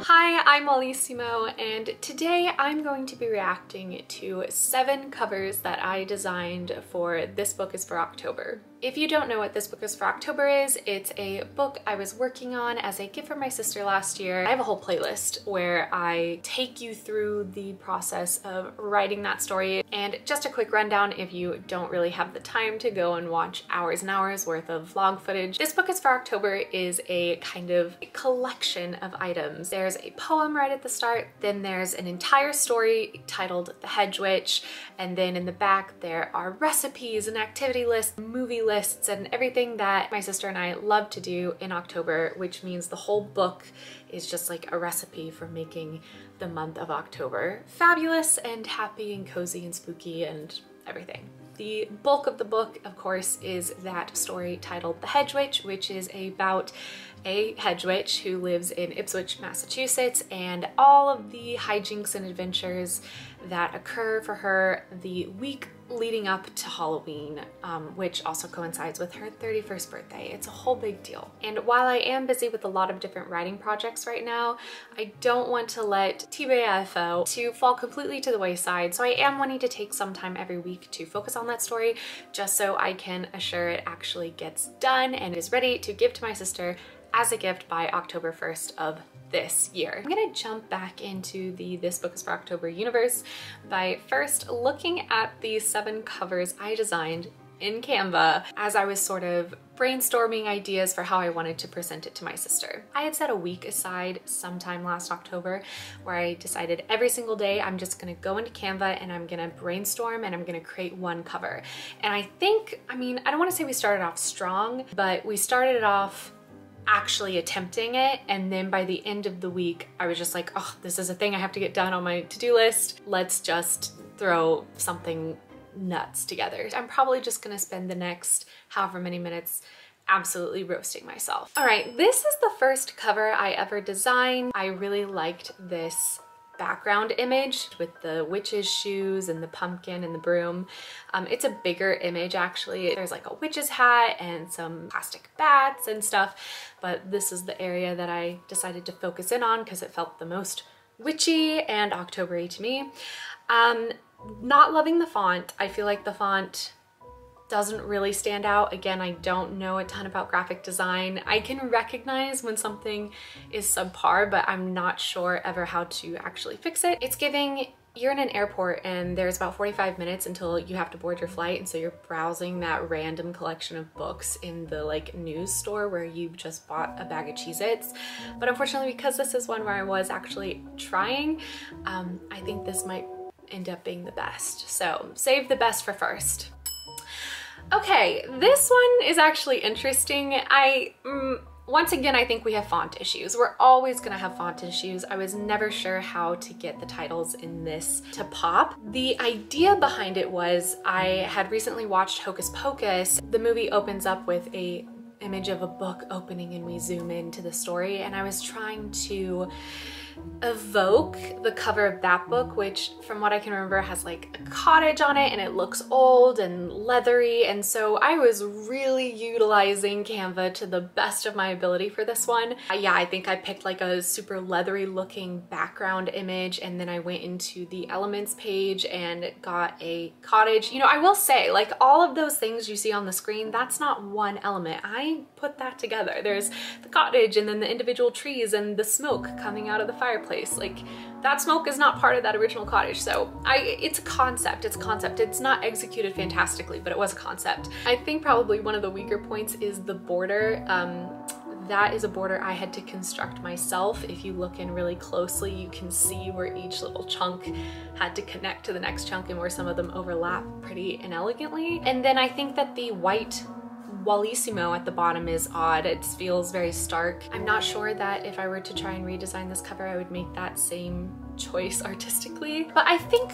Hi, I'm Alissimo, and today I'm going to be reacting to 7 covers that I designed for This Book is for October. If you don't know what This Book is for October is, it's a book I was working on as a gift for my sister last year. I have a whole playlist where I take you through the process of writing that story. And just a quick rundown if you don't really have the time to go and watch hours and hours worth of vlog footage. This Book is for October is a kind of collection of items. There's a poem right at the start, then there's an entire story titled The Hedge Witch, and then in the back there are recipes and activity lists, movie lists, and everything that my sister and I love to do in October, which means the whole book is just like a recipe for making the month of October fabulous and happy and cozy and spooky and everything. The bulk of the book, of course, is that story titled The Hedge Witch, which is about a hedge witch who lives in Ipswich, Massachusetts, and all of the hijinks and adventures that occur for her the week leading up to Halloween, which also coincides with her 31st birthday. It's a whole big deal. And while I am busy with a lot of different writing projects right now, I don't want to let TBIFO to fall completely to the wayside, so I am wanting to take some time every week to focus on that story just so I can assure it actually gets done and is ready to give to my sister as a gift by October 1st of this year. I'm gonna jump back into the This Book is for October universe by first looking at the 7 covers I designed in Canva as I was sort of brainstorming ideas for how I wanted to present it to my sister. I had set a week aside sometime last October where I decided every single day I'm just gonna go into Canva and I'm gonna brainstorm and I'm gonna create one cover. And I think, I don't wanna say we started off strong, but we started it off actually attempting it, and then by the end of the week I was just like, oh, this is a thing I have to get done on my to-do list. Let's just throw something nuts together. I'm probably just gonna spend the next however many minutes absolutely roasting myself. All right, this is the first cover I ever designed. I really liked this background image with the witch's shoes and the pumpkin and the broom. It's a bigger image actually. There's like a witch's hat and some plastic bats and stuff, but this is the area that I decided to focus in on because it felt the most witchy and October-y to me. Not loving the font. I feel like the font doesn't really stand out. Again, I don't know a ton about graphic design. I can recognize when something is subpar, but I'm not sure ever how to actually fix it. It's giving you're in an airport and there's about 45 minutes until you have to board your flight, and so you're browsing that random collection of books in the like news store where you've just bought a bag of Cheez-Its. But unfortunately, because this is one where I was actually trying, I think this might end up being the best. So save the best for first. Okay, this one is actually interesting. Once again, I think we have font issues. We're always gonna have font issues. I was never sure how to get the titles in this to pop. The idea behind it was I had recently watched Hocus Pocus. The movie opens up with a image of a book opening and we zoom into the story, and I was trying to evoke the cover of that book, which from what I can remember has like a cottage on it and it looks old and leathery, and so I was really utilizing Canva to the best of my ability for this one. Yeah, I think I picked like a super leathery looking background image, and then I went into the elements page and got a cottage. You know, I will say, like, all of those things you see on the screen, that's not one element. I put that together. There's the cottage and then the individual trees and the smoke coming out of the fireplace. Like, that smoke is not part of that original cottage. So it's a concept, it's a concept. It's not executed fantastically, but it was a concept. I think probably one of the weaker points is the border. That is a border I had to construct myself. If you look in really closely, you can see where each little chunk had to connect to the next chunk and where some of them overlap pretty inelegantly. And then I think that the white Wallissimo at the bottom is odd. It feels very stark. I'm not sure that if I were to try and redesign this cover, I would make that same choice artistically. But I think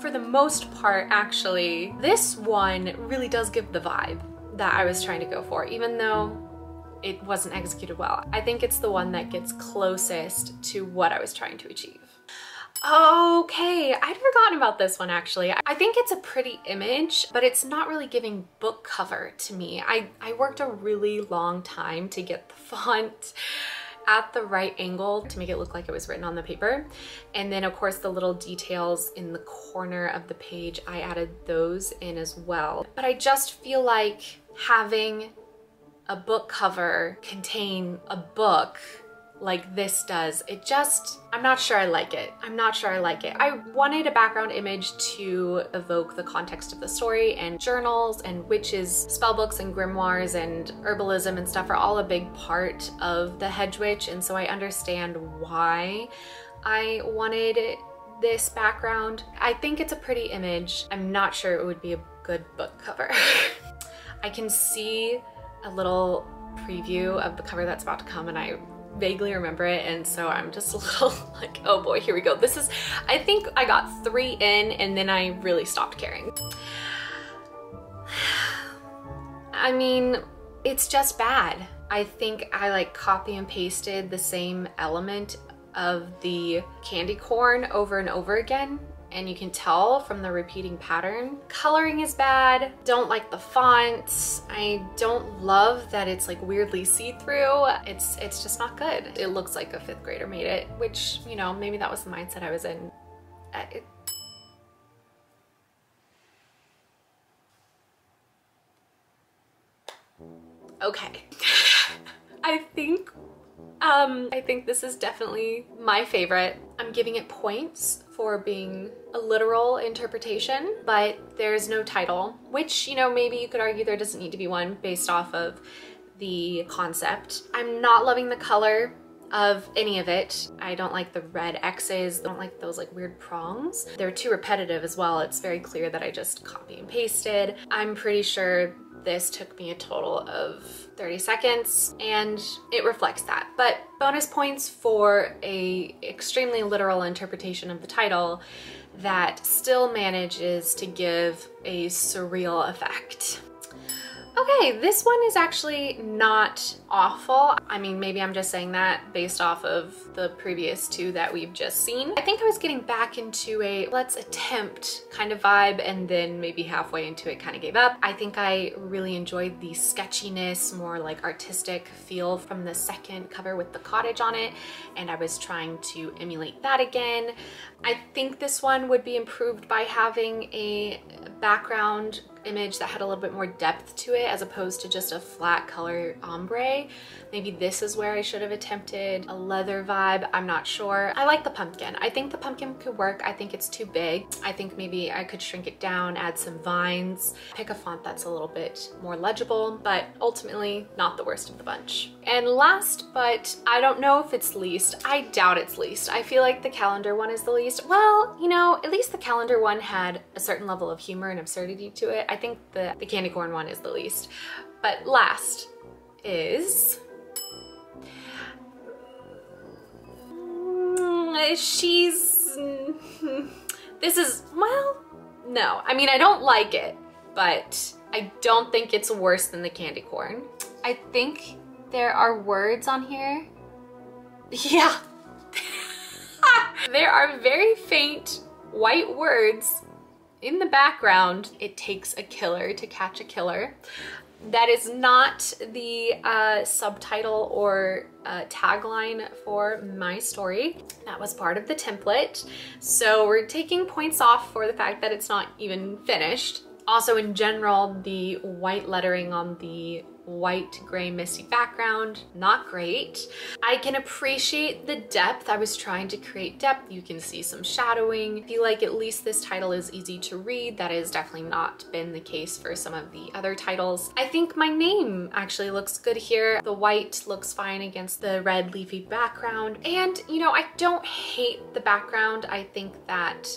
for the most part, actually, this one really does give the vibe that I was trying to go for, even though it wasn't executed well. I think it's the one that gets closest to what I was trying to achieve. Okay, I'd forgotten about this one actually. I think it's a pretty image, but it's not really giving book cover to me. I worked a really long time to get the font at the right angle to make it look like it was written on the paper. And then of course the little details in the corner of the page, I added those in as well. But I just feel like having a book cover contain a book like this does, I'm not sure I like it. I'm not sure I like it. I wanted a background image to evoke the context of the story, and journals and witches, spellbooks and grimoires and herbalism and stuff are all a big part of the Hedge Witch, and so I understand why I wanted this background. I think it's a pretty image. I'm not sure it would be a good book cover. I can see a little preview of the cover that's about to come, and I vaguely remember it, and so I'm just a little like, oh boy, here we go. I think I got 3 in and then I really stopped caring. I mean, it's just bad. I think I like copy and pasted the same element of the candy corn over and over again, and you can tell from the repeating pattern. Coloring is bad. Don't like the fonts. I don't love that it's like weirdly see-through. It's just not good. It looks like a 5th grader made it, which, you know, maybe that was the mindset I was in. Okay. I think this is definitely my favorite. I'm giving it points for being a literal interpretation, but there's no title, which, you know, maybe you could argue there doesn't need to be one based off of the concept. I'm not loving the color of any of it. I don't like the red X's. I don't like those like weird prongs. They're too repetitive as well. It's very clear that I just copy and pasted. I'm pretty sure this took me a total of 30 seconds, and it reflects that. But bonus points for a extremely literal interpretation of the title that still manages to give a surreal effect. Okay, this one is actually not awful. I mean, maybe I'm just saying that based off of the previous 2 that we've just seen. I think I was getting back into a let's attempt kind of vibe, and then maybe halfway into it kind of gave up. I think I really enjoyed the sketchiness, more like artistic feel from the second cover with the cottage on it, and I was trying to emulate that again. I think this one would be improved by having a background image that had a little bit more depth to it as opposed to just a flat color ombre. Maybe this is where I should have attempted a leather vibe. I'm not sure. I like the pumpkin. I think the pumpkin could work. I think it's too big. I think maybe I could shrink it down, add some vines, pick a font that's a little bit more legible, but ultimately not the worst of the bunch. And last, but I don't know if it's least, I doubt it's least. I feel like the calendar one is the least. Well, you know, at least the calendar one had a certain level of humor and absurdity to it. I think the candy corn one is the least. But last is this is, well, no. I mean, I don't like it, but I don't think it's worse than the candy corn. I think there are words on here. Yeah. There are very faint white words in the background. It takes a killer to catch a killer. That is not the subtitle or tagline for my story. That was part of the template. So we're taking points off for the fact that it's not even finished. Also, in general, the white lettering on the white, gray, misty background, not great. I can appreciate the depth. I was trying to create depth. You can see some shadowing. I feel like at least this title is easy to read. That has definitely not been the case for some of the other titles. I think my name actually looks good here. The white looks fine against the red leafy background. And, you know, I don't hate the background. I think that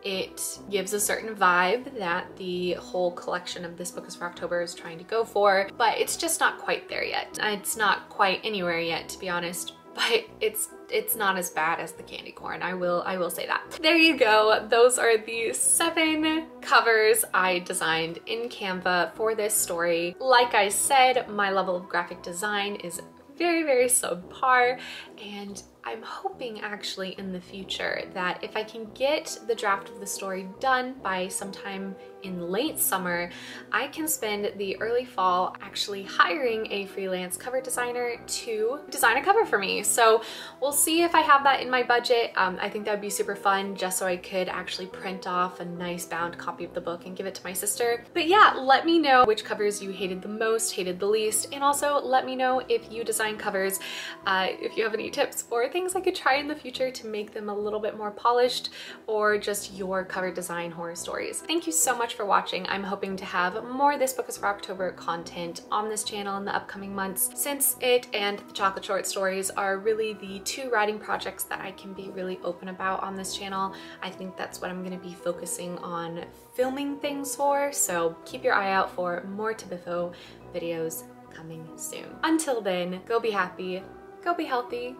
it gives a certain vibe that the whole collection of This Book is for October is trying to go for, but it's just not quite there yet. It's not quite anywhere yet, to be honest, but it's not as bad as the candy corn. I will say that. There you go. Those are the 7 covers I designed in Canva for this story. Like I said, my level of graphic design is very, very subpar, and I'm hoping actually in the future that if I can get the draft of the story done by sometime in late summer, I can spend the early fall actually hiring a freelance cover designer to design a cover for me. So we'll see if I have that in my budget. I think that would be super fun, just so I could actually print off a nice bound copy of the book and give it to my sister. But yeah, let me know which covers you hated the most, hated the least, and also let me know if you design covers, if you have any tips or things I could try in the future to make them a little bit more polished, or just your cover design horror stories. Thank you so much for watching. I'm hoping to have more This Book is for October content on this channel in the upcoming months, since it and the chocolate short stories are really the two writing projects that I can be really open about on this channel. I think that's what I'm going to be focusing on filming things for, so keep your eye out for more TBIFO videos coming soon. Until then, go be happy, go be healthy,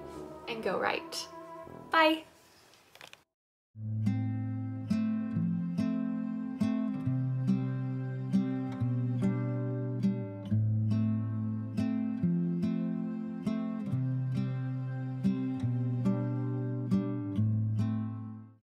and go write. Bye!